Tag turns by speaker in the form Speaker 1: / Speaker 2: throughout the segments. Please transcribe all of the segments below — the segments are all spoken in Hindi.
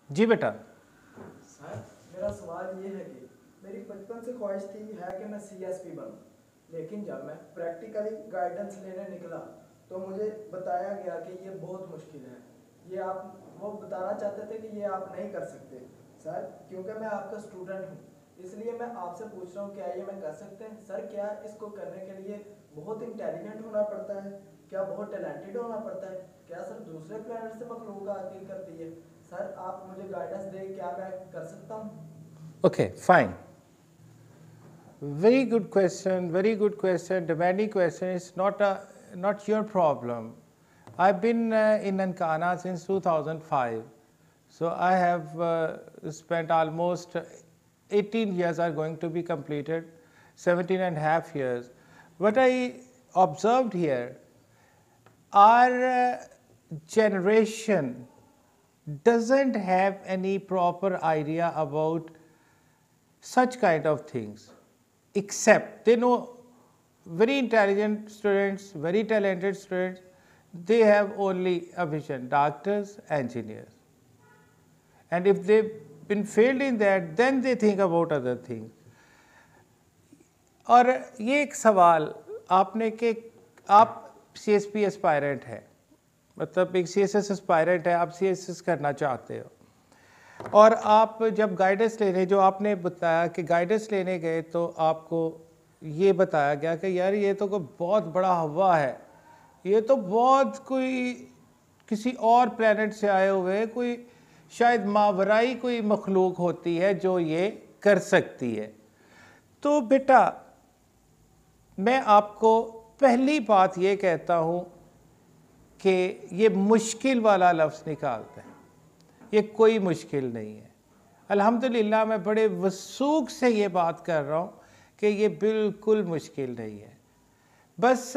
Speaker 1: जी बेटा।
Speaker 2: सर मेरा सवाल ये है कि मेरी बचपन से ख्वाहिश थी है कि मैं सीएसपी बनूं, लेकिन जब मैं प्रैक्टिकली गाइडेंस लेने निकला तो मुझे बताया गया कि ये बहुत मुश्किल है। ये आप वो बताना चाहते थे कि ये आप नहीं कर सकते सर, क्योंकि मैं आपका स्टूडेंट हूँ, इसलिए मैं आपसे पूछ रहा हूँ क्या ये मैं कर सकते हैं सर? क्या इसको करने के लिए बहुत इंटेलिजेंट होना पड़ता है? क्या बहुत टैलेंटेड होना पड़ता है? क्या सर दूसरे प्लेनेट से मखलूक आती करती है? सर आप मुझे गाइडेंस दें, क्या मैं कर सकता हूँ?
Speaker 1: Okay fine, very good question, very good question, demanding question. It's not your problem. I've been in Ankana since 2005, so I have spent almost 18 years are going to be completed, 17 and a half years. What I observed here, our generation doesn't have any proper idea about such kind of things, except they know very intelligent students, very talented students, they have only a vision, doctors, engineers. And if they've been failed in that, then they think about other things. और ये एक सवाल आपने कि आप CSP एस्पायरेंट है, मतलब एक CSS एस्पायरेंट है, आप CSS करना चाहते हो, और आप जब गाइडेंस लेने, जो आपने बताया कि गाइडेंस लेने गए तो आपको ये बताया गया कि यार ये तो कोई बहुत बड़ा हवा है, ये तो बहुत कोई किसी और प्लेनेट से आए हुए कोई शायद मावराई कोई मखलूक होती है जो ये कर सकती है। तो बेटा मैं आपको पहली बात ये कहता हूँ कि ये मुश्किल वाला लफ्ज़ निकालते हैं, ये कोई मुश्किल नहीं है। अल्हम्दुलिल्लाह मैं बड़े वसूख से ये बात कर रहा हूँ कि ये बिल्कुल मुश्किल नहीं है। बस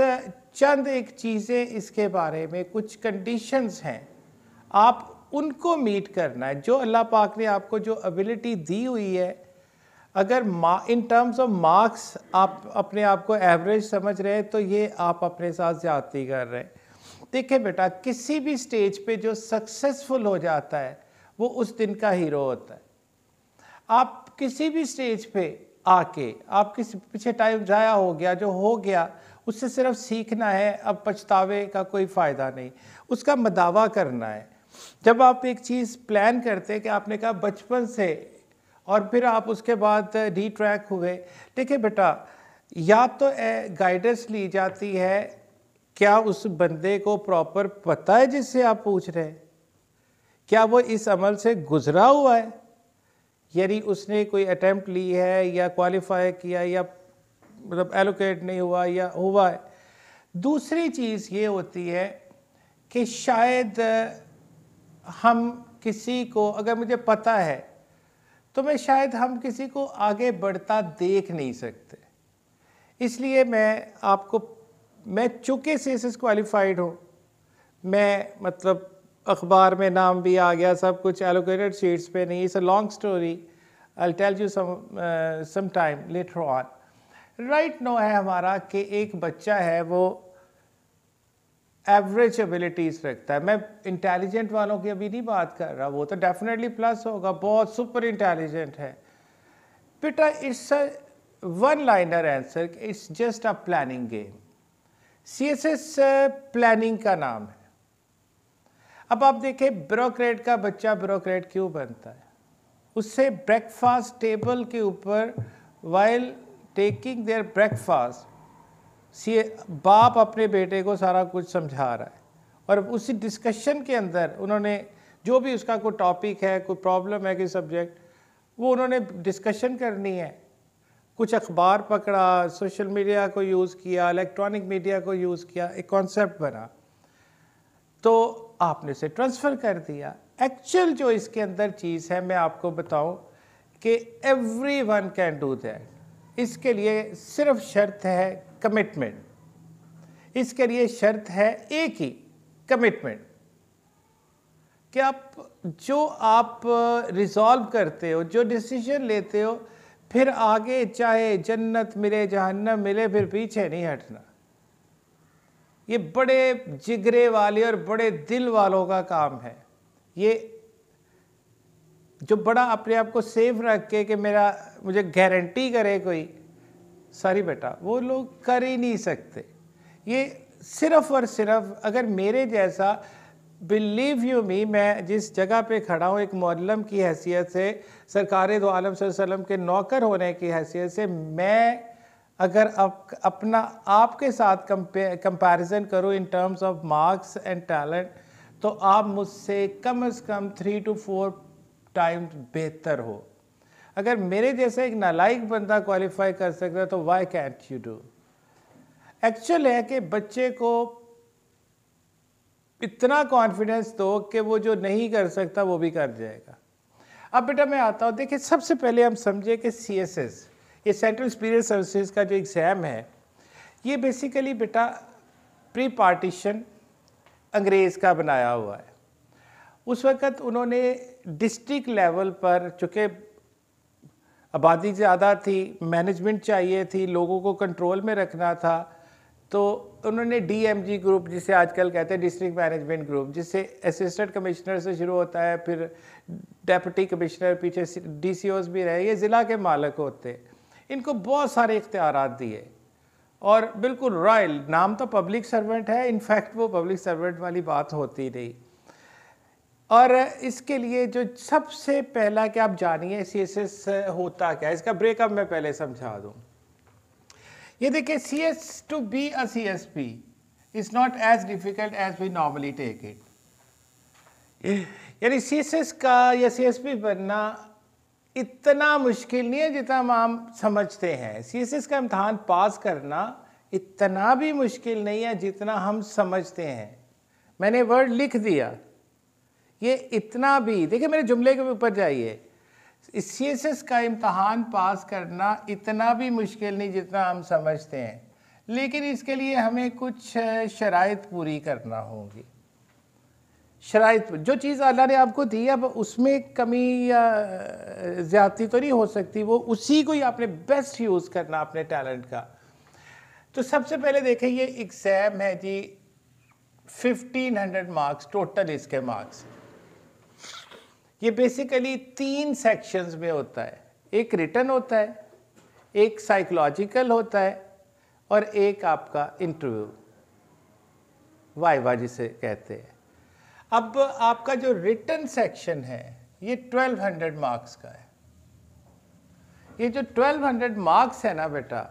Speaker 1: चंद एक चीज़ें इसके बारे में, कुछ कंडीशंस हैं, आप उनको मीट करना है। जो अल्लाह पाक ने आपको जो एबिलिटी दी हुई है, अगर इन टर्म्स ऑफ मार्क्स आप अपने आप को एवरेज समझ रहे हैं तो ये आप अपने साथ ज़्यादती कर रहे हैं। देखिए बेटा, किसी भी स्टेज पे जो सक्सेसफुल हो जाता है वो उस दिन का हीरो होता है। आप किसी भी स्टेज पे आके, आप किसी पीछे टाइम ज़ाया हो गया, जो हो गया उससे सिर्फ सीखना है, अब पछतावे का कोई फ़ायदा नहीं, उसका मदावा करना है। जब आप एक चीज़ प्लान करते हैं कि आपने कहा बचपन से, और फिर आप उसके बाद डी ट्रैक हुए, देखिए बेटा, या तो गाइडेंस ली जाती है, क्या उस बंदे को प्रॉपर पता है जिससे आप पूछ रहे हैं, क्या वो इस अमल से गुजरा हुआ है, यानी उसने कोई अटेम्प्ट ली है या क्वालिफाई किया या मतलब एलोकेट नहीं हुआ या हुआ है। दूसरी चीज़ ये होती है कि शायद हम किसी को, अगर मुझे पता है तो मैं शायद हम किसी को आगे बढ़ता देख नहीं सकते, इसलिए मैं चूँकि CSS क्वालिफाइड हूँ, मैं मतलब अखबार में नाम भी आ गया, सब कुछ एलोकेटेड सीट्स पे नहीं। It's a long story, I will tell you some time later on. Right no है हमारा कि एक बच्चा है वो एवरेज एबिलिटीज़ रखता है। मैं इंटेलिजेंट वालों की अभी नहीं बात कर रहा, वो तो डेफिनेटली प्लस होगा, बहुत सुपर इंटेलिजेंट है। बेटा it's a one liner answer, it's just a planning game. CSS planning का नाम है। अब आप देखें, ब्यूरोक्रेट का बच्चा ब्यूरोक्रेट क्यों बनता है? उससे ब्रेकफास्ट टेबल के ऊपर वाइल टेकिंग देयर ब्रेकफास्ट, बाप अपने बेटे को सारा कुछ समझा रहा है, और उसी डिस्कशन के अंदर उन्होंने जो भी उसका कोई टॉपिक है, कोई प्रॉब्लम है, कोई सब्जेक्ट, वो उन्होंने डिस्कशन करनी है। कुछ अखबार पकड़ा, सोशल मीडिया को यूज़ किया, इलेक्ट्रॉनिक मीडिया को यूज़ किया, एक कॉन्सेप्ट बना, तो आपने से ट्रांसफ़र कर दिया। एक्चुअल जो इसके अंदर चीज़ है, मैं आपको बताऊं कि एवरीवन कैन डू दैट। इसके लिए सिर्फ शर्त है कमिटमेंट, इसके लिए शर्त है एक ही, कमिटमेंट, कि आप रिजॉल्व करते हो, जो डिसीजन लेते हो, फिर आगे चाहे जन्नत मिले जहन्नम मिले, फिर पीछे नहीं हटना। ये बड़े जिगरे वाले और बड़े दिल वालों का काम है। ये जो बड़ा अपने आप को सेफ रख के मेरा मुझे गारंटी करे कोई, सॉरी बेटा, वो लोग कर ही नहीं सकते। ये सिर्फ और सिर्फ अगर मेरे जैसा, बिलीव यू मी, मैं जिस जगह पे खड़ा हूँ एक मौलम की हैसियत से, सरकार दो आलम सल्लल्लाहु अलैहि वसल्लम के नौकर होने की हैसियत से, मैं अगर अपना आपके साथ कंपैरिजन करूँ in terms of marks and talent, तो आप मुझसे कम से कम 3 to 4 टाइम्स बेहतर हो। अगर मेरे जैसे एक नालायक बंदा क्वालिफाई कर सकता है तो why can't you do. Actual है कि बच्चे को इतना कॉन्फिडेंस दो कि वो जो नहीं कर सकता वो भी कर जाएगा। अब बेटा मैं आता हूँ, देखिए सबसे पहले हम समझे कि CSS, ये सेंट्रल सुपीरियर सर्विसेज का जो एग्ज़ाम है, ये बेसिकली बेटा प्री पार्टीशन अंग्रेज़ का बनाया हुआ है। उस वक़्त उन्होंने डिस्ट्रिक्ट लेवल पर, चूँकि आबादी ज़्यादा थी, मैनेजमेंट चाहिए थी, लोगों को कंट्रोल में रखना था, तो उन्होंने DMG ग्रुप, जिसे आजकल कहते हैं डिस्ट्रिक्ट मैनेजमेंट ग्रुप, जिससे असिस्टेंट कमिश्नर से शुरू होता है, फिर डेप्यूटी कमिश्नर, पीछे DCOs भी रहे, ये ज़िला के मालिक होते, इनको बहुत सारे इख्तियारात दिए और बिल्कुल रॉयल, नाम तो पब्लिक सर्वेंट है, इनफैक्ट वो पब्लिक सर्वेंट वाली बात होती नहीं। और इसके लिए जो सबसे पहला कि आप जानिए CSS होता क्या है, इसका ब्रेकअप मैं पहले समझा दूँ। ये देखिए, CS to be a CSP is not as difficult as we normally take it. यानी CSS का या CSP बनना इतना मुश्किल नहीं है जितना हम आम समझते हैं। CSS का इम्तहान पास करना इतना भी मुश्किल नहीं है जितना हम समझते हैं। मैंने वर्ड लिख दिया, ये इतना भी, देखिए मेरे जुमले के ऊपर जाइए, CSS का इम्तहान पास करना इतना भी मुश्किल नहीं जितना हम समझते हैं, लेकिन इसके लिए हमें कुछ शराइत पूरी करना होगी। शराइत, जो चीज़ अल्लाह ने आपको दी है, अब उसमें कमी या ज़्यादती तो नहीं हो सकती, वो उसी को ही आपने बेस्ट यूज़ करना अपने टैलेंट का। तो सबसे पहले देखें, ये एग्ज़ाम है जी, 1500 मार्क्स टोटल इसके मार्क्स। ये बेसिकली 3 सेक्शंस में होता है, एक रिटन होता है, एक साइकोलॉजिकल होता है और एक आपका इंटरव्यू, वाइवा जिसे कहते हैं। अब आपका जो रिटन सेक्शन है ये 1200 मार्क्स का है। ये जो 1200 मार्क्स है ना बेटा,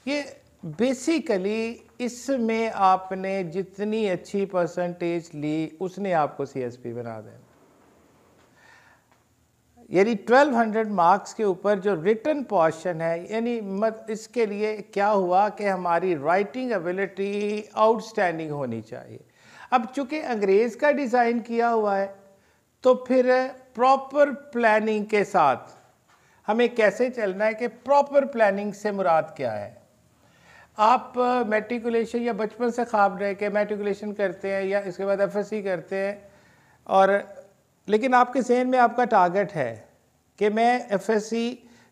Speaker 1: ये बेसिकली इसमें आपने जितनी अच्छी परसेंटेज ली उसने आपको CSP बना देना। यानी 1200 मार्क्स के ऊपर जो रिटन पोर्शन है, यानी इसके लिए क्या हुआ कि हमारी राइटिंग एबिलिटी आउटस्टैंडिंग होनी चाहिए। अब चूंकि अंग्रेज़ का डिज़ाइन किया हुआ है, तो फिर प्रॉपर प्लानिंग के साथ हमें कैसे चलना है, कि प्रॉपर प्लानिंग से मुराद क्या है। आप मैट्रिकुलेशन या बचपन से ख्वाब रहे कि मैट्रिकुलेशन करते हैं या इसके बाद FSC करते हैं, और लेकिन आपके ज़हन में आपका टारगेट है कि मैं FSC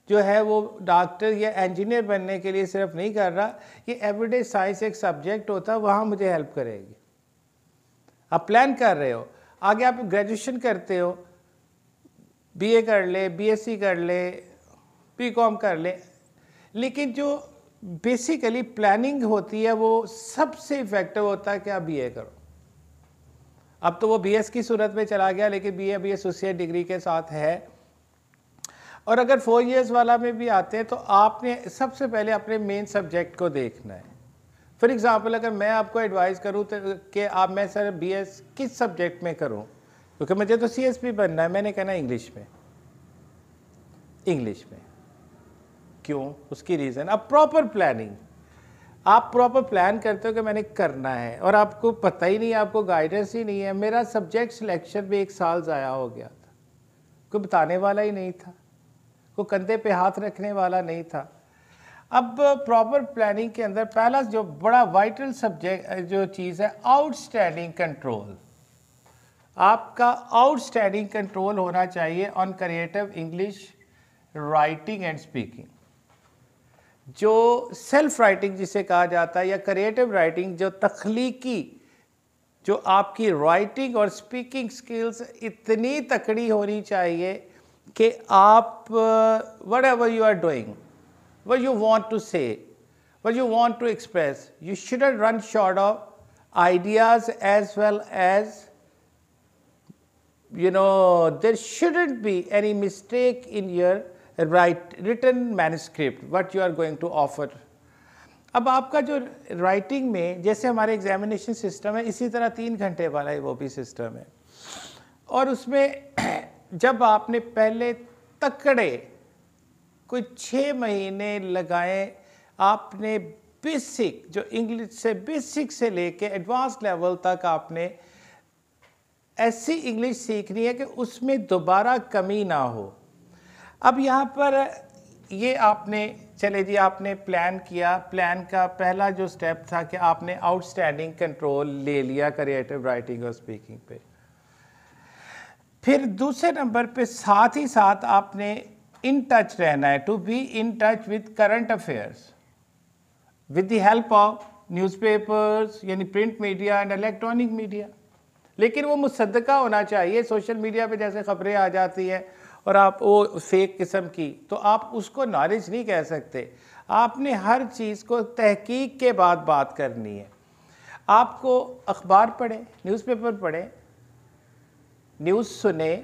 Speaker 1: जो है वो डॉक्टर या इंजीनियर बनने के लिए सिर्फ नहीं कर रहा, ये एवरीडे साइंस एक सब्जेक्ट होता है, वहाँ मुझे हेल्प करेगी। आप प्लान कर रहे हो, आगे आप ग्रेजुएशन करते हो, BA कर ले, BSc कर ले, BCom कर ले, लेकिन जो बेसिकली प्लानिंग होती है वो सबसे इफेक्टिव होता है कि आप BA करो। अब तो वो BS की सूरत में चला गया, लेकिन BA भी एसोसिएट डिग्री के साथ है। और अगर 4 इयर्स वाला में भी आते हैं तो आपने सबसे पहले अपने मेन सब्जेक्ट को देखना है। फॉर एग्ज़ाम्पल, अगर मैं आपको एडवाइस करूँ तो कि आप, मैं सर BS किस सब्जेक्ट में करूँ, क्योंकि मुझे तो CSP बनना है, मैंने कहना इंग्लिश में। इंग्लिश में क्यों? उसकी रीज़न, अब प्रॉपर प्लानिंग, आप प्रॉपर प्लान करते हो कि मैंने करना है और आपको पता ही नहीं, आपको गाइडेंस ही नहीं है। मेरा सब्जेक्ट सिलेक्शन में 1 साल ज़ाया हो गया था, कोई बताने वाला ही नहीं था, कोई कंधे पे हाथ रखने वाला नहीं था। अब प्रॉपर प्लानिंग के अंदर पहला जो बड़ा वाइटल सब्जेक्ट जो चीज़ है, आउटस्टैंडिंग कंट्रोल। आपका आउटस्टैंडिंग कंट्रोल होना चाहिए on creative English writing and speaking. जो सेल्फ राइटिंग जिसे कहा जाता है, या क्रिएटिव राइटिंग, जो तख्लीकी, जो आपकी राइटिंग और स्पीकिंग स्किल्स इतनी तकड़ी होनी चाहिए कि आप whatever you are doing, what you want to say, what you want to express, you shouldn't run short of ideas as well as, there shouldn't be any mistake in your written manuscript, what you are going to offer. अब आपका जो राइटिंग में जैसे हमारे एग्जामिनेशन सिस्टम है, इसी तरह 3 घंटे वाला ही वो भी सिस्टम है, और उसमें जब आपने पहले तकड़े कोई 6 महीने लगाए, आपने बेसिक जो इंग्लिश से बेसिक से लेके एडवांस लेवल तक आपने ऐसी इंग्लिश सीखनी है कि उसमें दोबारा कमी ना हो। अब यहाँ पर ये आपने चले जी आपने प्लान किया, प्लान का पहला जो स्टेप था कि आपने आउटस्टैंडिंग कंट्रोल ले लिया क्रिएटिव राइटिंग और स्पीकिंग पे। फिर दूसरे नंबर पे साथ ही साथ आपने इन टच रहना है, to be in touch with current affairs with the help of newspapers यानी print media and electronic media. लेकिन वो मुसद्दका होना चाहिए। सोशल मीडिया पे जैसे खबरें आ जाती हैं और आप वो फेक किस्म की, तो आप उसको नॉलेज नहीं कह सकते। आपने हर चीज़ को तहकीक के बाद बात करनी है। आपको अखबार पढ़े, न्यूज़पेपर पढ़े, न्यूज़ सुने,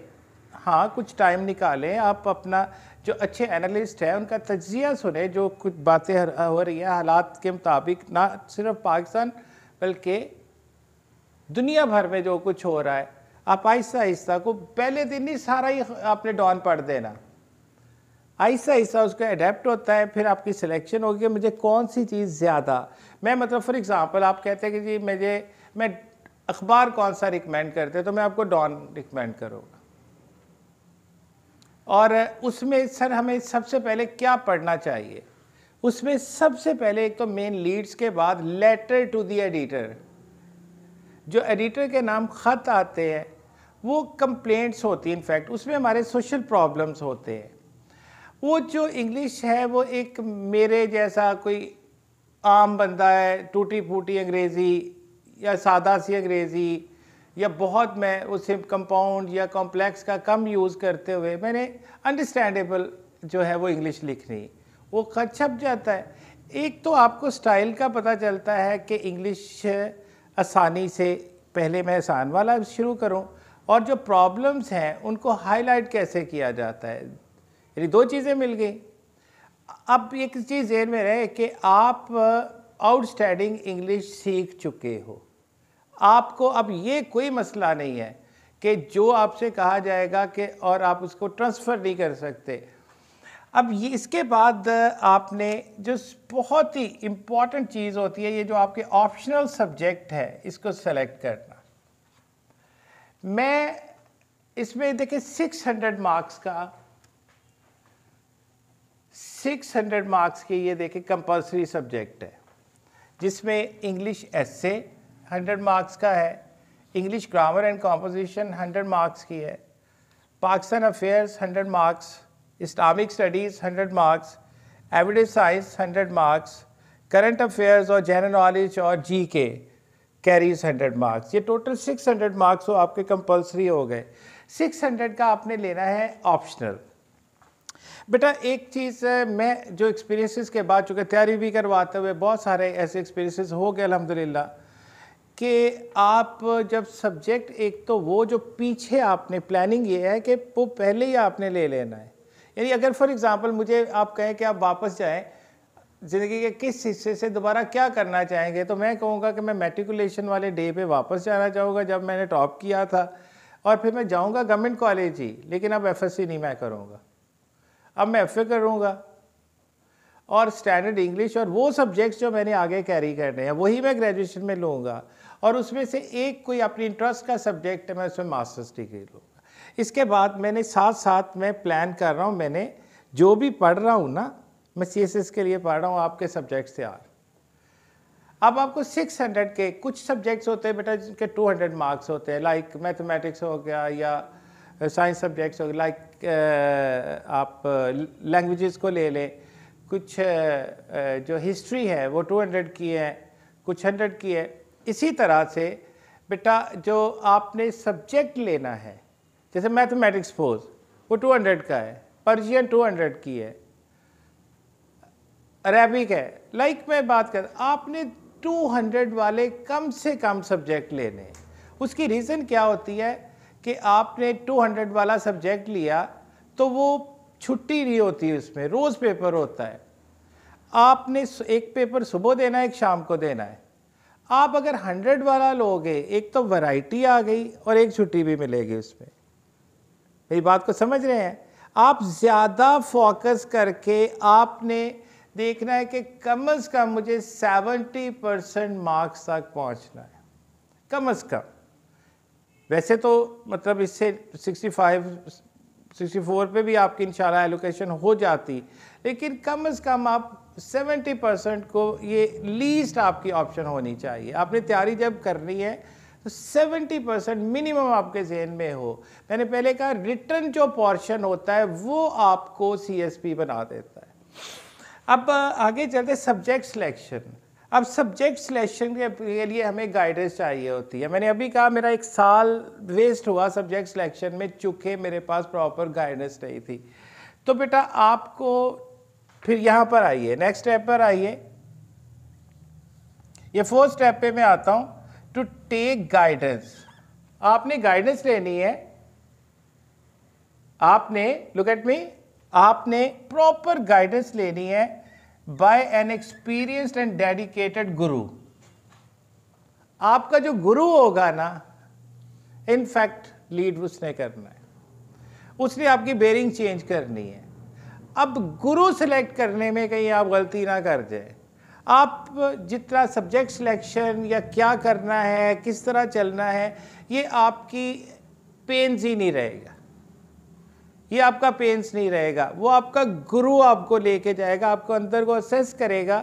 Speaker 1: हाँ कुछ टाइम निकालें, आप अपना जो अच्छे एनालिस्ट हैं उनका तज्जिया सुने, जो कुछ बातें हो रही हैं हालात के मुताबिक, ना सिर्फ पाकिस्तान बल्कि दुनिया भर में जो कुछ हो रहा है, आप आहिस्ता आहिस्ता को पहले दिन ही सारा ही आपने डॉन पढ़ देना, आहिस्ता आहिस्ता उसका अडेप्ट होता है। फिर आपकी सिलेक्शन होगी कि मुझे कौन सी चीज़ ज़्यादा, मैं मतलब फॉर एग्ज़ाम्पल आप कहते हैं कि जी मैं अखबार कौन सा रिकमेंड करते हैं, तो मैं आपको डॉन रिकमेंड करूँगा। और उसमें सर हमें सबसे पहले क्या पढ़ना चाहिए, उसमें सबसे पहले एक तो मेन लीड्स के बाद लेटर टू द एडिटर, जो एडिटर के नाम ख़त आते हैं वो कंप्लेंट्स होती हैं, इनफैक्ट उसमें हमारे सोशल प्रॉब्लम्स होते हैं। वो जो इंग्लिश है वो एक मेरे जैसा कोई आम बंदा है, टूटी फूटी अंग्रेज़ी या सादा सी अंग्रेज़ी या बहुत मैं उसे कंपाउंड या कॉम्प्लेक्स का कम यूज़ करते हुए मैंने अंडरस्टैंडेबल जो है वो इंग्लिश लिखनी, वो खत छप जाता है। एक तो आपको स्टाइल का पता चलता है कि इंग्लिश आसानी से, पहले मैं आसान वाला शुरू करूं, और जो प्रॉब्लम्स हैं उनको हाईलाइट कैसे किया जाता है, यानी 2 चीज़ें मिल गई। अब एक चीज़ ज़हन में रहे कि आप आउटस्टैंडिंग इंग्लिश सीख चुके हो, आपको अब ये कोई मसला नहीं है कि जो आपसे कहा जाएगा कि और आप उसको ट्रांसफ़र नहीं कर सकते। अब ये इसके बाद आपने जो बहुत ही इम्पॉर्टेंट चीज़ होती है, ये जो आपके ऑप्शनल सब्जेक्ट है, इसको सेलेक्ट करना। मैं इसमें देखिए 600 मार्क्स का 600 मार्क्स के ये देखिए कंपल्सरी सब्जेक्ट है, जिसमें इंग्लिश एसे 100 मार्क्स का है, English grammar and composition 100 marks की है, Pakistan affairs 100 marks, Islamic studies 100 marks, everyday science 100 marks, current affairs और जनरल नॉलेज और जीके कैरीज 100 मार्क्स। ये टोटल 600 मार्क्स हो आपके कंपल्सरी हो गए। 600 का आपने लेना है ऑप्शनल। बेटा एक चीज़ मैं जो एक्सपीरियंसेस के बाद, चूँकि तैयारी भी करवाते हुए बहुत सारे ऐसे एक्सपीरियंसेस हो गए अल्हम्दुलिल्लाह, कि आप जब सब्जेक्ट, एक तो वो जो पीछे आपने प्लानिंग ये है कि वो पहले ही आपने ले लेना है। यानी अगर फॉर एग्ज़ाम्पल मुझे आप कहें कि आप वापस जाएं ज़िंदगी के किस हिस्से से दोबारा क्या करना चाहेंगे, तो मैं कहूँगा कि मैं मैट्रिकुलेशन वाले डे पे वापस जाना चाहूँगा जब मैंने टॉप किया था, और फिर मैं जाऊँगा गवर्नमेंट कॉलेज ही, लेकिन अब एफएससी नहीं मैं करूँगा, अब मैं एफए करूँगा और स्टैंडर्ड इंग्लिश और वो सब्जेक्ट्स जो मैंने आगे कैरी करने हैं वही मैं ग्रेजुएशन में लूँगा, और उसमें से एक कोई अपनी इंटरेस्ट का सब्जेक्ट है मैं उसमें मास्टर्स डिग्री लूँगा। इसके बाद मैंने साथ साथ मैं प्लान कर रहा हूँ, मैंने जो भी पढ़ रहा हूँ ना, मैं सीएसएस के लिए पढ़ रहा हूँ आपके सब्जेक्ट्स तैयार। अब आपको 600 के कुछ सब्जेक्ट्स होते हैं बेटा जिनके 200 मार्क्स होते हैं, लाइक मैथमेटिक्स हो गया या साइंस सब्जेक्ट्स हो गए, लाइक आप लैंग्वेजेस को ले लें, कुछ जो हिस्ट्री है वो 200 की है, कुछ 100 की है। इसी तरह से बेटा जो आपने सब्जेक्ट लेना है, जैसे मैथमेटिक्स सपोज, वो 200 का है, पर्शियन 200 की है, अरेबिक है। लाइक मैं बात कर, आपने 200 वाले कम से कम सब्जेक्ट लेने। उसकी रीज़न क्या होती है कि आपने 200 वाला सब्जेक्ट लिया तो वो छुट्टी नहीं होती, उसमें रोज़ पेपर होता है। आपने एक पेपर सुबह देना है, एक शाम को देना है। आप अगर 100 वाला लोगे, एक तो वैरायटी आ गई और एक छुट्टी भी मिलेगी उसमें। मेरी बात को समझ रहे हैं? आप ज़्यादा फोकस करके आपने देखना है कि कम से कम मुझे 70% मार्क्स तक पहुंचना है, कम से कम। वैसे तो मतलब इससे 64 पे भी आपकी इंशाल्लाह एलोकेशन हो जाती, लेकिन कम से कम आप 70% को, ये लीस्ट आपकी ऑप्शन होनी चाहिए। आपने तैयारी जब करनी है तो 70% मिनिमम आपके जहन में हो। मैंने पहले कहा रिटर्न जो पोर्शन होता है वो आपको CSP बना देता है। अब आगे चलते सब्जेक्ट सिलेक्शन। अब सब्जेक्ट सिलेक्शन के लिए हमें गाइडेंस चाहिए होती है। मैंने अभी कहा मेरा 1 साल वेस्ट हुआ सब्जेक्ट सिलेक्शन में, चूँकि मेरे पास प्रॉपर गाइडेंस नहीं थी। तो बेटा आपको फिर यहाँ पर आइए, नेक्स्ट स्टेप पर आइए। ये 4th स्टेप पे मैं आता हूँ, टू टेक गाइडेंस। आपने गाइडेंस लेनी है, आपने लुक एट मी, आपने प्रॉपर गाइडेंस लेनी है by an experienced and dedicated guru. आपका जो गुरु होगा ना, इनफैक्ट लीड उसने करना है, उसने आपकी बेरिंग चेंज करनी है। अब गुरु सेलेक्ट करने में कहीं आप गलती ना कर जाए। आप जितना सब्जेक्ट सिलेक्शन या क्या करना है, किस तरह चलना है, ये आपकी पेन्स ही नहीं रहेगा, ये आपका पेन्स नहीं रहेगा। वो आपका गुरु आपको लेके जाएगा, आपको अंदर को असेस करेगा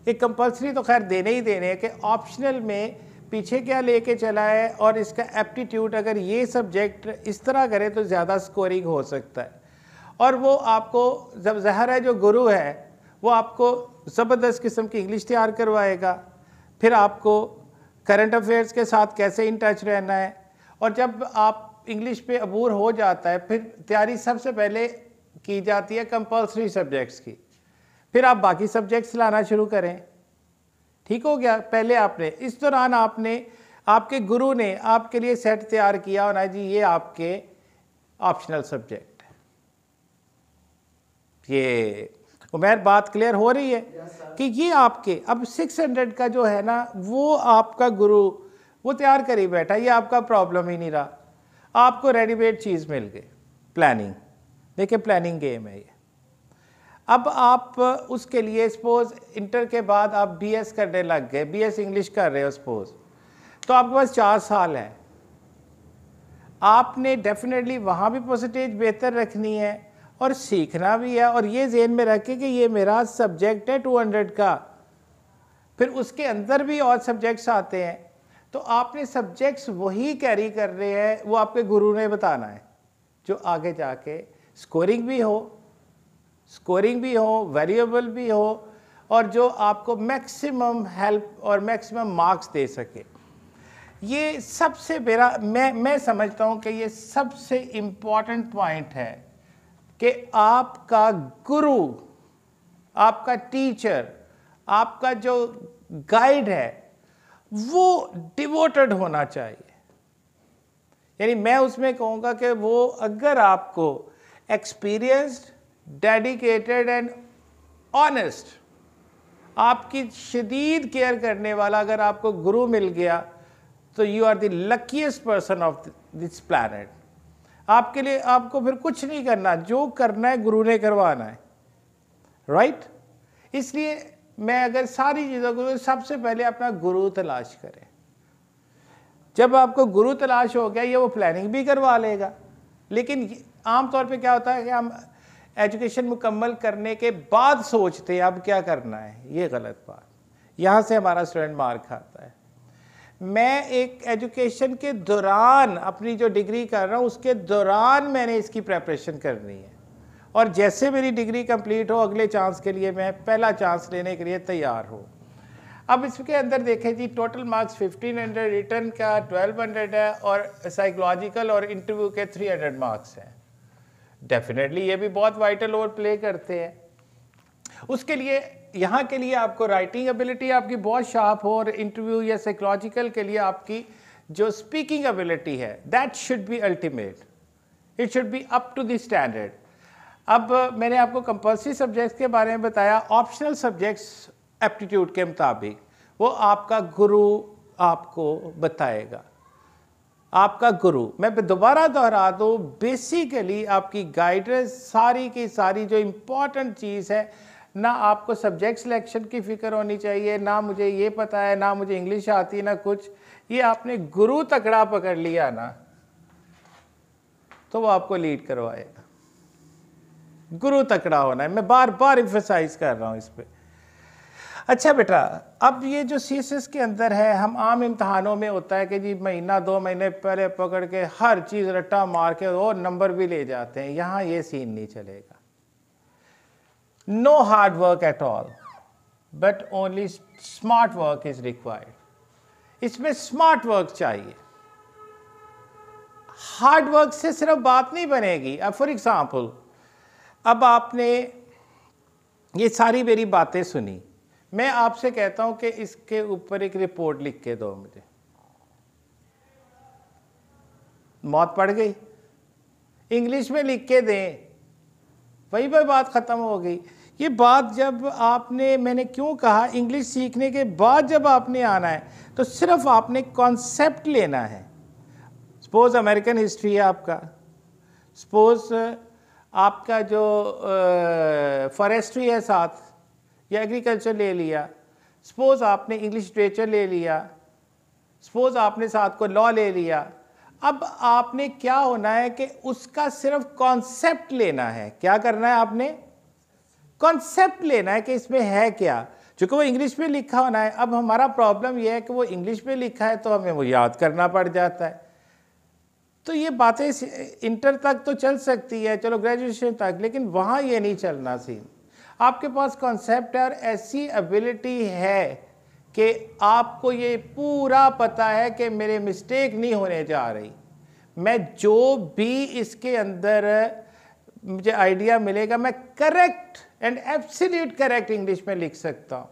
Speaker 1: कि कंपल्सरी तो खैर देने ही देने हैं, कि ऑप्शनल में पीछे क्या लेके चला है और इसका एप्टीट्यूड अगर ये सब्जेक्ट इस तरह करे तो ज़्यादा स्कोरिंग हो सकता है। और वो आपको जब ज़हर है जो गुरु है वो आपको ज़बरदस्त किस्म की इंग्लिश तैयार करवाएगा, फिर आपको करंट अफेयर्स के साथ कैसे इन टच रहना है। और जब आप इंग्लिश पे अबूर हो जाता है, फिर तैयारी सबसे पहले की जाती है कंपल्सरी सब्जेक्ट्स की, फिर आप बाकी सब्जेक्ट्स लाना शुरू करें। ठीक हो गया? पहले आपने, इस दौरान आपने, आपके गुरु ने आपके लिए सेट तैयार किया होना जी, ये आपके ऑप्शनल सब्जेक्ट है। ये उमर बात क्लियर हो रही है कि ये आपके अब 600 का जो है ना, वो आपका गुरु वो तैयार कर ही बैठा, ये आपका प्रॉब्लम ही नहीं रहा, आपको रेडीमेड चीज़ मिल गई। प्लानिंग, देखिए प्लानिंग गेम है ये। अब आप उसके लिए सपोज इंटर के बाद आप BS करने लग गए, BS इंग्लिश कर रहे हो सपोज, तो आपके पास 4 साल है। आपने डेफिनेटली वहाँ भी परसेंटेज बेहतर रखनी है और सीखना भी है, और ये ज़हन में रखें कि ये मेरा सब्जेक्ट है 200 का, फिर उसके अंदर भी और सब्जेक्ट्स आते हैं, तो आपने सब्जेक्ट्स वही कैरी कर रहे हैं, वो आपके गुरु ने बताना है, जो आगे जाके स्कोरिंग भी हो, वेरिएबल भी हो, और जो आपको मैक्सिमम हेल्प और मैक्सिमम मार्क्स दे सके। ये सबसे मेरा मैं समझता हूँ कि ये सबसे इम्पॉर्टेंट पॉइंट है कि आपका गुरु, आपका टीचर, आपका जो गाइड है वो डिवोटेड होना चाहिए। यानी मैं उसमें कहूँगा कि वो अगर आपको एक्सपीरियंस्ड, डेडिकेटेड एंड ऑनेस्ट, आपकी शदीद केयर करने वाला अगर आपको गुरु मिल गया तो you are the luckiest person of this planet. आपके लिए आपको फिर कुछ नहीं करना, जो करना है गुरु ने करवाना है, राइट? इसलिए मैं अगर सारी चीज़ों को, सबसे पहले अपना गुरु तलाश करें। जब आपको गुरु तलाश हो गया, ये वो प्लानिंग भी करवा लेगा। लेकिन आमतौर पे क्या होता है कि हम एजुकेशन मुकम्मल करने के बाद सोचते हैं अब क्या करना है, ये गलत बात, यहाँ से हमारा स्टूडेंट मार खाता है। मैं एक एजुकेशन के दौरान अपनी जो डिग्री कर रहा हूँ उसके दौरान मैंने इसकी प्रेपरेशन करनी है, और जैसे मेरी डिग्री कंप्लीट हो अगले चांस के लिए मैं पहला चांस लेने के लिए तैयार हूँ। अब इसके अंदर देखें जी, टोटल मार्क्स 1500, रिटर्न का 1200 है, और साइकोलॉजिकल और इंटरव्यू के 300 मार्क्स हैं। डेफिनेटली ये भी बहुत वाइटल रोल प्ले करते हैं। उसके लिए यहाँ के लिए आपको राइटिंग एबिलिटी आपकी बहुत शार्प हो, और इंटरव्यू या साइकोलॉजिकल के लिए आपकी जो स्पीकिंग एबिलिटी है that should be ultimate, it should be up to the standard. अब मैंने आपको कंपल्सरी सब्जेक्ट्स के बारे में बताया, ऑप्शनल सब्जेक्ट्स एप्टीट्यूड के मुताबिक वो आपका गुरु आपको बताएगा, आपका गुरु। मैं दोबारा दोहरा दूँ, बेसिकली आपकी गाइडेंस सारी की सारी जो इम्पॉर्टेंट चीज़ है, ना आपको सब्जेक्ट सिलेक्शन की फ़िक्र होनी चाहिए, ना मुझे ये पता है, ना मुझे इंग्लिश आती है, ना कुछ, ये आपने गुरु तकड़ा पकड़ लिया ना तो वो आपको लीड करवाएगा। गुरु तकड़ा होना है, मैं बार बार एम्फसाइज कर रहा हूँ इस पर। अच्छा बेटा, अब ये जो CSS के अंदर है, हम आम इम्तहानों में होता है कि जी महीना 2 महीने पहले पकड़ के हर चीज़ रट्टा मार के और नंबर भी ले जाते हैं। यहाँ ये सीन नहीं चलेगा। No hard work at all, but only smart work is required. इसमें स्मार्ट वर्क चाहिए, हार्ड वर्क से सिर्फ बात नहीं बनेगी। अब फॉर एग्जाम्पल, अब आपने ये सारी मेरी बातें सुनी, मैं आपसे कहता हूं कि इसके ऊपर एक रिपोर्ट लिख के दो मुझे, मौत पड़ गई। इंग्लिश में लिख के दें, वही पर बात ख़त्म हो गई। ये बात जब आपने, मैंने क्यों कहा इंग्लिश सीखने के बाद जब आपने आना है तो सिर्फ आपने कॉन्सेप्ट लेना है। सपोज अमेरिकन हिस्ट्री है आपका, सपोज आपका जो फॉरेस्ट्री है साथ, या एग्रीकल्चर ले लिया, सपोज आपने इंग्लिश लिटरेचर ले लिया, सपोज आपने साथ को लॉ ले लिया। अब आपने क्या होना है कि उसका सिर्फ कॉन्सेप्ट लेना है। क्या करना है आपने? कॉन्सेप्ट लेना है कि इसमें है क्या, चूंकि वो इंग्लिश में लिखा होना है। अब हमारा प्रॉब्लम यह है कि वो इंग्लिश में लिखा है तो हमें वो याद करना पड़ जाता है। तो ये बातें इंटर तक तो चल सकती है, चलो ग्रेजुएशन तक, लेकिन वहाँ ये नहीं चलना सीन। आपके पास कॉन्सेप्ट है और ऐसी एबिलिटी है कि आपको ये पूरा पता है कि मेरे मिस्टेक नहीं होने जा रही, मैं जो भी इसके अंदर मुझे आइडिया मिलेगा मैं correct and absolute correct English में लिख सकता हूँ।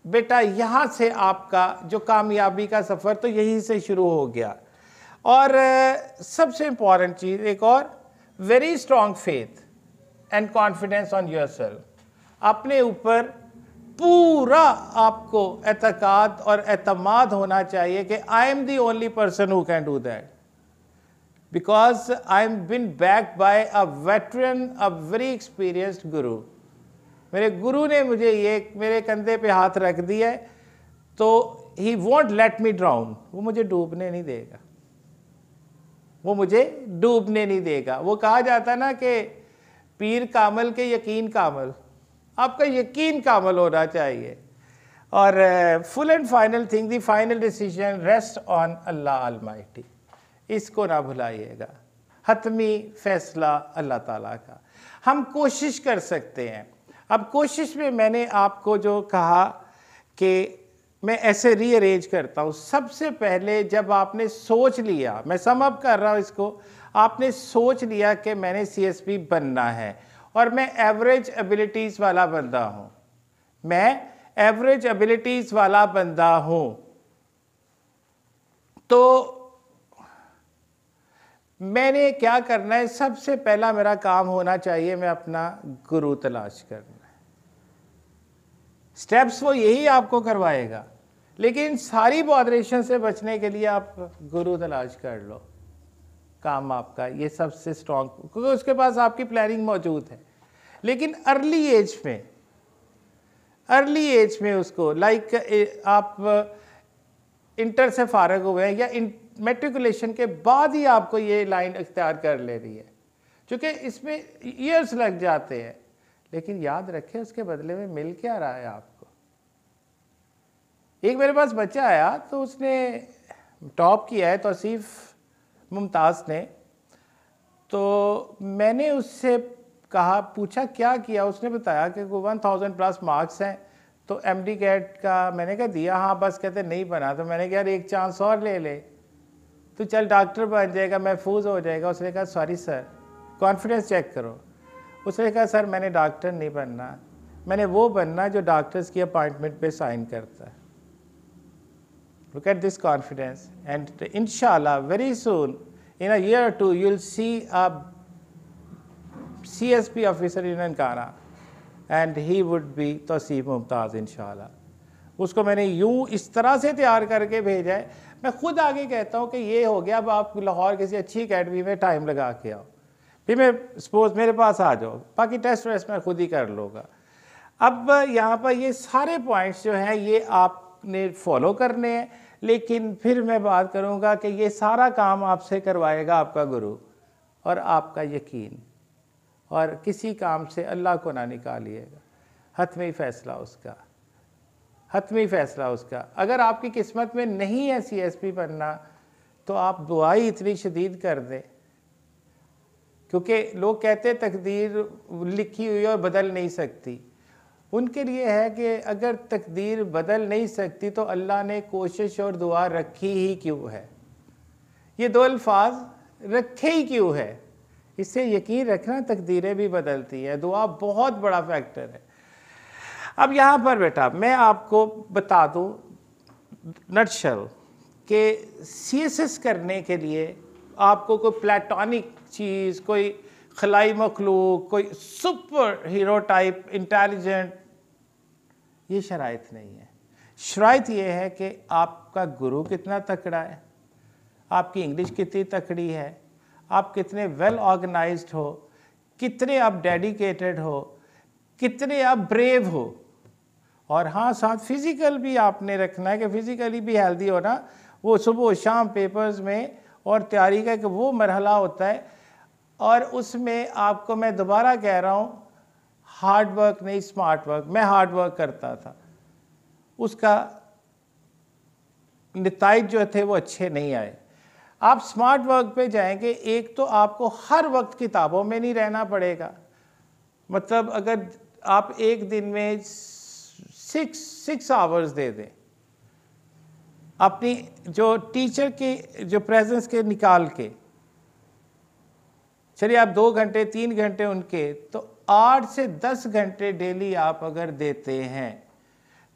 Speaker 1: बेटा यहाँ से आपका जो कामयाबी का सफ़र तो यहीं से शुरू हो गया। और सबसे इम्पॉर्टेंट चीज़ एक और, very strong faith and confidence on yourself. अपने ऊपर पूरा आपको एतकाद और एतमाद होना चाहिए कि I am the only person who can do that, because I am been backed by a veteran, a very experienced guru. मेरे गुरु ने मुझे ये मेरे कंधे पे हाथ रख दिया है, तो ही वॉन्ट लेट मी ड्राउन। वो मुझे डूबने नहीं देगा, वो मुझे डूबने नहीं देगा। वो कहा जाता है ना कि पीर कामल के यकीन कामल, आपका यकीन कामल होना चाहिए। और full and final thing, the final decision rest on Allah Almighty, इसको ना भुलाइएगा। हतमी फैसला अल्लाह ताला का। हम कोशिश कर सकते हैं। अब कोशिश में मैंने आपको जो कहा कि मैं ऐसे रीअरेंज करता हूँ। सबसे पहले जब आपने सोच लिया, मैं सम अप कर रहा हूँ इसको, आपने सोच लिया कि मैंने CSP बनना है और मैं एवरेज एबिलिटीज़ वाला बंदा हूँ, मैं एवरेज एबिलिटीज़ वाला बंदा हूँ, तो मैंने क्या करना है? सबसे पहला मेरा काम होना चाहिए, मैं अपना गुरु तलाश करना है। स्टेप्स वो यही आपको करवाएगा, लेकिन सारी बॉदरेशन से बचने के लिए आप गुरु तलाश कर लो। काम आपका ये सबसे स्ट्रॉन्ग, क्योंकि उसके पास आपकी प्लानिंग मौजूद है। लेकिन अर्ली एज में उसको आप इंटर से फारग हुए हैं या मेट्रिकुलेशन के बाद ही आपको ये लाइन इख्तियार कर लेनी है, क्योंकि इसमें ईयर्स लग जाते हैं। लेकिन याद रखें उसके बदले में मिल क्या रहा है आपको। एक मेरे पास बच्चा आया तो उसने टॉप किया है, तौसीफ मुमताज़ ने, तो मैंने उससे कहा, पूछा क्या किया, उसने बताया कि 1000+ मार्क्स हैं, तो MD कैट का मैंने कहा दिया, हाँ बस, कहते नहीं बना। तो मैंने कहा यार एक चांस और ले ले, तो चल डॉक्टर बन जाएगा, महफूज हो जाएगा। उसने कहा सॉरी सर, कॉन्फिडेंस चेक करो। उसने कहा सर मैंने डॉक्टर नहीं बनना, मैंने वो बनना जो डॉक्टर्स की अपॉइंटमेंट पे साइन करता है। Look at this confidence, and inshallah very soon in a year or two you'll see a CSP officer in Ankara and he would be Tawseef Mumtaz inshallah। उसको मैंने यूं इस तरह से तैयार करके भेजा है, मैं खुद आगे कहता हूँ कि ये हो गया, अब आप लाहौर किसी अच्छी एकेडमी में टाइम लगा के आओ, फिर मैं सपोज मेरे पास आ जाओ, बाकी टेस्ट वेस्ट मैं खुद ही कर लूँगा। अब यहाँ पर ये सारे पॉइंट्स जो हैं ये आपने फॉलो करने हैं, लेकिन फिर मैं बात करूँगा कि ये सारा काम आपसे करवाएगा आपका गुरु और आपका यकीन, और किसी काम से अल्लाह को ना निकालिएगा, हतमी फ़ैसला उसका, हतमी फ़ैसला उसका। अगर आपकी किस्मत में नहीं है CSP बनना तो आप दुआई इतनी शदीद कर दें, क्योंकि लोग कहते हैं तकदीर लिखी हुई और बदल नहीं सकती। उनके लिए है कि अगर तकदीर बदल नहीं सकती तो अल्लाह ने कोशिश और दुआ रखी ही क्यों है, ये दो अल्फाज रखे ही क्यों है। इससे यकीन रखना तकदीरें भी बदलती हैं, दुआ बहुत बड़ा फैक्टर है। अब यहाँ पर बेटा मैं आपको बता दूँ नटशल कि CSS करने के लिए आपको कोई प्लेटोनिक चीज़, कोई खलाई मखलूक, कोई सुपर हीरो टाइप इंटेलिजेंट, ये शराइत नहीं है। शराइत ये है कि आपका गुरु कितना तकड़ा है, आपकी इंग्लिश कितनी तकड़ी है, आप कितने वेल ऑर्गेनाइज्ड हो, कितने आप डेडिकेटेड हो, कितने आप ब्रेव हो, और हाँ साथ फिज़िकल भी आपने रखना है कि फिज़िकली भी हेल्दी होना। वो सुबह शाम पेपर्स में और तैयारी का कि वो मरहला होता है, और उसमें आपको मैं दोबारा कह रहा हूँ हार्ड वर्क नहीं स्मार्ट वर्क। मैं हार्ड वर्क करता था, उसका नतीजे जो थे वो अच्छे नहीं आए। आप स्मार्ट वर्क पे जाएंगे, एक तो आपको हर वक्त किताबों में नहीं रहना पड़ेगा, मतलब अगर आप एक दिन में 6 आवर्स दे दें अपनी जो टीचर के जो प्रेजेंस के निकाल के, चलिए आप 2 घंटे 3 घंटे उनके, तो 8 से 10 घंटे डेली आप अगर देते हैं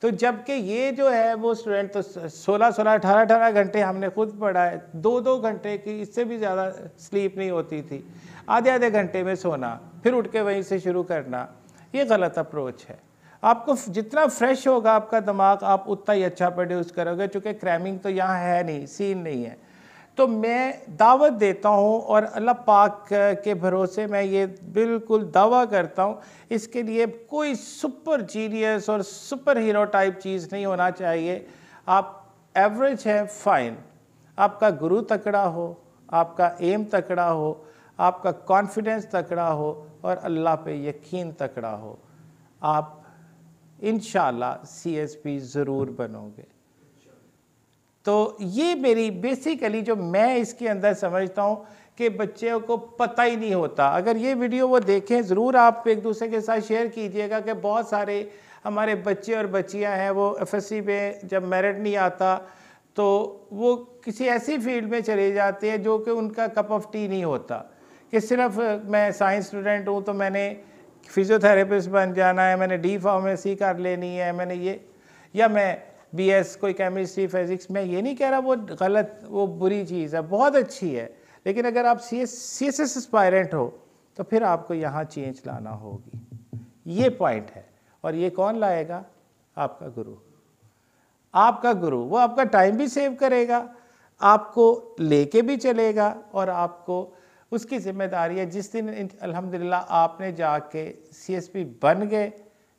Speaker 1: तो जबकि ये जो है वो स्टूडेंट तो 16-16 18-18 घंटे हमने खुद पढ़ा है, 2-2 घंटे की इससे भी ज़्यादा स्लीप नहीं होती थी, आधे घंटे में सोना फिर उठ के वहीं से शुरू करना, ये गलत अप्रोच है। आपको जितना फ्रेश होगा आपका दिमाग आप उतना ही अच्छा प्रोड्यूस करोगे, चूँकि क्रैमिंग तो यहाँ है नहीं, सीन नहीं है। तो मैं दावत देता हूँ और अल्लाह पाक के भरोसे मैं ये बिल्कुल दावा करता हूँ, इसके लिए कोई सुपर जीनियस और सुपर हीरो टाइप चीज़ नहीं होना चाहिए। आप एवरेज हैं फ़ाइन, आपका गुरु तकड़ा हो, आपका एम तकड़ा हो, आपका कॉन्फिडेंस तकड़ा हो और अल्लाह पे यकीन तकड़ा हो, आप इंशाल्लाह CSP ज़रूर बनोगे। तो ये मेरी बेसिकली जो मैं इसके अंदर समझता हूँ कि बच्चों को पता ही नहीं होता। अगर ये वीडियो वो देखें, ज़रूर आप एक दूसरे के साथ शेयर कीजिएगा कि बहुत सारे हमारे बच्चे और बच्चियाँ हैं वो FSC में जब मेरिट नहीं आता तो वो किसी ऐसी फील्ड में चले जाते हैं जो कि उनका कप ऑफ टी नहीं होता, कि सिर्फ मैं साइंस स्टूडेंट हूँ तो मैंने फिजियोथेरेपिस्ट बन जाना है, मैंने D फार्मेसी कर लेनी है, मैंने ये, या मैं BS कोई केमिस्ट्री फिज़िक्स। मैं ये नहीं कह रहा वो गलत, वो बुरी चीज़ है, बहुत अच्छी है, लेकिन अगर आप CSS एस्पायरेंट हो तो फिर आपको यहाँ चेंज लाना होगी, ये पॉइंट है। और ये कौन लाएगा? आपका गुरु। आपका गुरु वो आपका टाइम भी सेव करेगा, आपको लेके भी चलेगा, और आपको उसकी जिम्मेदारी है। जिस दिन अल्हम्दुलिल्लाह आपने जाके CSP बन गए,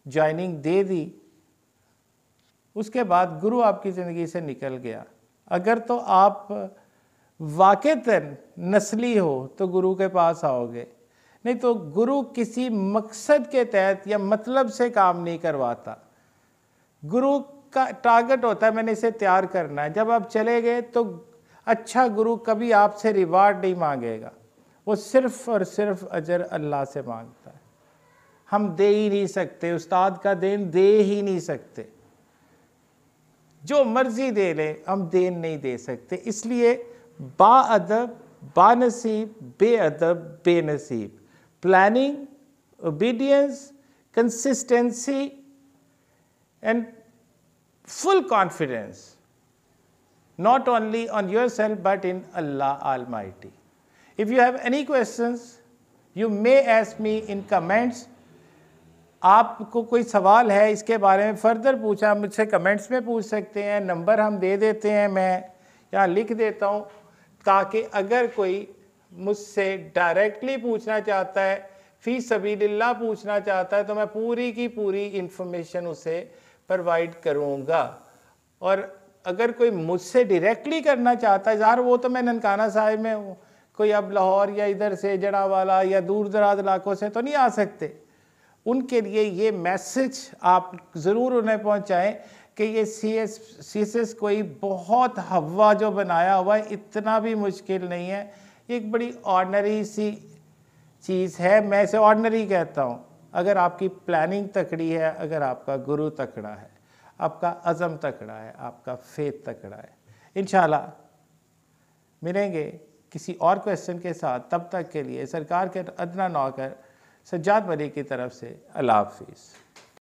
Speaker 1: ज्वाइनिंग दे दी, उसके बाद गुरु आपकी ज़िंदगी से निकल गया। अगर तो आप वाक़तन नस्ली हो तो गुरु के पास आओगे, नहीं तो गुरु किसी मकसद के तहत या मतलब से काम नहीं करवाता। गुरु का टारगेट होता है मैंने इसे तैयार करना है। जब आप चले गए तो अच्छा गुरु कभी आपसे रिवार्ड नहीं मांगेगा, वो सिर्फ़ और सिर्फ अजर अल्लाह से मांगता है। हम दे ही नहीं सकते, उस्ताद का देन दे ही नहीं सकते, जो मर्जी दे ले हम देन नहीं दे सकते। इसलिए बाअदब बानसीब बेअदब बेनसीब, planning, obedience, consistency, and full confidence, not only on yourself but in Allah Almighty. If you have any questions, you may ask me in comments. आपको कोई सवाल है इसके बारे में फर्दर पूछा, मुझसे कमेंट्स में पूछ सकते हैं। नंबर हम दे देते हैं, मैं यहाँ लिख देता हूँ, ताकि अगर कोई मुझसे डायरेक्टली पूछना चाहता है, फी सबीलिल्लाह पूछना चाहता है, तो मैं पूरी की पूरी इंफॉर्मेशन उसे प्रोवाइड करूँगा। और अगर कोई मुझसे डायरेक्टली करना चाहता है, यार वो तो मैं ननकाना साहिब में हूँ, कोई अब लाहौर या इधर से जड़ावाला या दूर दराज इलाकों से तो नहीं आ सकते, उनके लिए ये मैसेज आप ज़रूर उन्हें पहुंचाएं कि ये CSS कोई बहुत हवा जो बनाया हुआ है, इतना भी मुश्किल नहीं है। एक बड़ी ऑर्डनरी सी चीज़ है, मैं इसे ऑर्डनरी कहता हूँ। अगर आपकी प्लानिंग तकड़ी है, अगर आपका गुरु तकड़ा है, आपका अज़म तकड़ा है, आपका फेथ तकड़ा है, इंशाल्लाह मिलेंगे किसी और क्वेश्चन के साथ। तब तक के लिए सरकार के अदना नौकर सज्जाद मलिक की तरफ से अल्लाह हाफिज़।